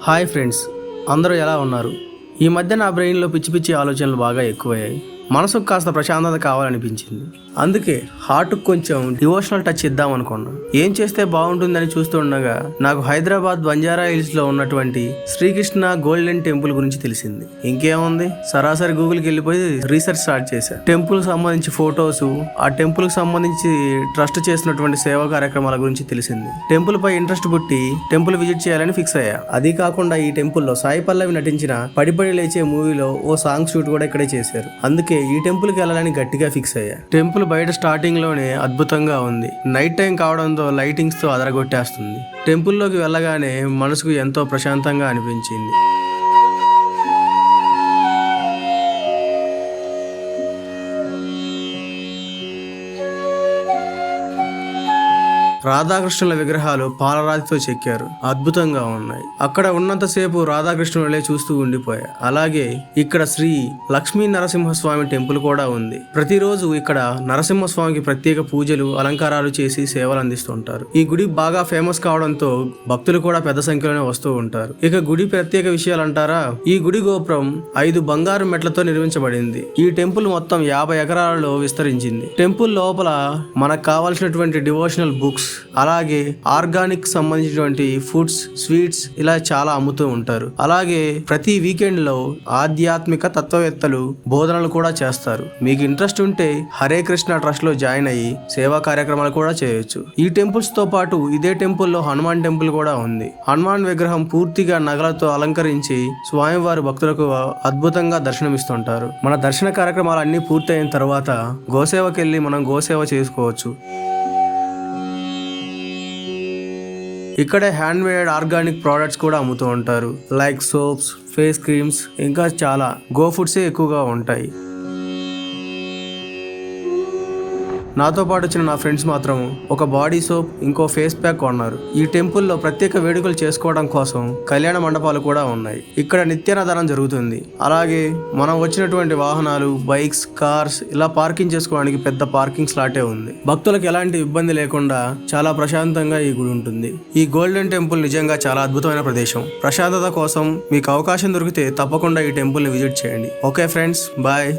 Hi friends, అందరూ ఎలా ఉన్నారు? ఈ మధ్య నా బ్రెయిన్లో పిచ్చి పిచ్చి ఆలోచనలు బాగా ఎక్కువయ్యాయి. మనసుకు కాస్త ప్రశాంతత కావాలనిపించింది. అందుకే హార్ట్కు కొంచెం డివోషనల్ టచ్ ఇద్దాం అనుకున్నా. ఏం చేస్తే బాగుంటుందని చూస్తుండగా నాకు హైదరాబాద్ బంజారా హిల్స్ లో ఉన్నటువంటి శ్రీకృష్ణ గోల్డెన్ టెంపుల్ గురించి తెలిసింది. ఇంకేముంది, సరాసరి గూగుల్కి వెళ్ళిపోయి రీసెర్చ్ స్టార్ట్ చేశా. టెంపుల్ సంబంధించి ఫొటోస్, ఆ టెంపుల్ కి సంబంధించి ట్రస్ట్ చేసినటువంటి సేవా కార్యక్రమాల గురించి తెలిసింది. టెంపుల్ పై ఇంట్రెస్ట్ పుట్టి టెంపుల్ విజిట్ చేయాలని ఫిక్స్ అయ్యా. అది కాకుండా ఈ టెంపుల్ లో సాయి పల్లవి నటించిన పడిపడి లేచే మూవీలో ఓ సాంగ్ షూట్ కూడా ఇక్కడే చేశారు. అందుకే ఈ టెంపుల్ కి వెళ్ళాలని గట్టిగా ఫిక్స్ అయ్యా. టెంపుల్ బయట స్టార్టింగ్ లోనే అద్భుతంగా ఉంది. నైట్ టైం కావడంతో లైటింగ్స్ తో అదరగొట్టేస్తుంది. టెంపుల్లోకి వెళ్ళగానే మనసుకు ఎంతో ప్రశాంతంగా అనిపించింది. రాధాకృష్ణుల విగ్రహాలు పాలరాతితో చెక్కారు. అద్భుతంగా ఉన్నాయి. అక్కడ ఉన్నంతసేపు రాధాకృష్ణులే చూస్తూ ఉండిపోయా. అలాగే ఇక్కడ శ్రీ లక్ష్మీ నరసింహస్వామి టెంపుల్ కూడా ఉంది. ప్రతిరోజు ఇక్కడ నరసింహస్వామికి ప్రత్యేక పూజలు, అలంకారాలు చేసి సేవలు అందిస్తుంటారు. ఈ గుడి బాగా ఫేమస్ కావడంతో భక్తులు కూడా పెద్ద సంఖ్యలోనే వస్తూ ఉంటారు. ఇక గుడి ప్రత్యేక విషయాలు అంటారా, ఈ గుడి గోపురం 5 బంగారు మెట్లతో నిర్మించబడింది. ఈ టెంపుల్ మొత్తం 50 ఎకరాలలో విస్తరించింది. టెంపుల్ లోపల మనకు కావాల్సినటువంటి డివోషనల్ బుక్స్, అలాగే ఆర్గానిక్ సంబంధించినటువంటి ఫుడ్స్, స్వీట్స్ ఇలా చాలా అమ్ముతూ ఉంటారు. అలాగే ప్రతి వీకెండ్ లో ఆధ్యాత్మిక తత్వవేత్తలు బోధనలు కూడా చేస్తారు. మీకు ఇంట్రెస్ట్ ఉంటే హరే కృష్ణ ట్రస్ట్ లో జాయిన్ అయ్యి సేవా కార్యక్రమాలు కూడా చేయొచ్చు. ఈ టెంపుల్స్ తో పాటు ఇదే టెంపుల్ లో హనుమాన్ టెంపుల్ కూడా ఉంది. హనుమాన్ విగ్రహం పూర్తిగా నగలతో అలంకరించి స్వామివారి భక్తులకు అద్భుతంగా దర్శనమిస్తుంటారు. మన దర్శన కార్యక్రమాలు అన్ని పూర్తయిన తర్వాత గోసేవకి వెళ్ళి మనం గోసేవ చేసుకోవచ్చు. ఇక్కడే హ్యాండ్ మేడ్ ఆర్గానిక్ ప్రోడక్ట్స్ కూడా అమ్ముతూ ఉంటారు. లైక్ సోప్స్, ఫేస్ క్రీమ్స్, ఇంకా చాలా గో ఫుడ్సే ఎక్కువగా ఉంటాయి. నాతో పాటు వచ్చిన నా ఫ్రెండ్స్ మాత్రం ఒక బాడీ సోప్, ఇంకో ఫేస్ ప్యాక్ కొన్నారు. ఈ టెంపుల్లో ప్రత్యేక వేడుకలు చేసుకోవడం కోసం కళ్యాణ మండపాలు కూడా ఉన్నాయి. ఇక్కడ నిత్యాన్నదానం జరుగుతుంది. అలాగే మనం వచ్చినటువంటి వాహనాలు, బైక్స్, కార్స్ ఇలా పార్కింగ్ చేసుకోవడానికి పెద్ద పార్కింగ్ స్లాటే ఉంది. భక్తులకు ఎలాంటి ఇబ్బంది లేకుండా చాలా ప్రశాంతంగా ఈ గుడి ఉంటుంది. ఈ గోల్డెన్ టెంపుల్ నిజంగా చాలా అద్భుతమైన ప్రదేశం. ప్రశాంతత కోసం మీకు అవకాశం దొరికితే తప్పకుండా ఈ టెంపుల్ ని విజిట్ చేయండి. Okay friends, bye.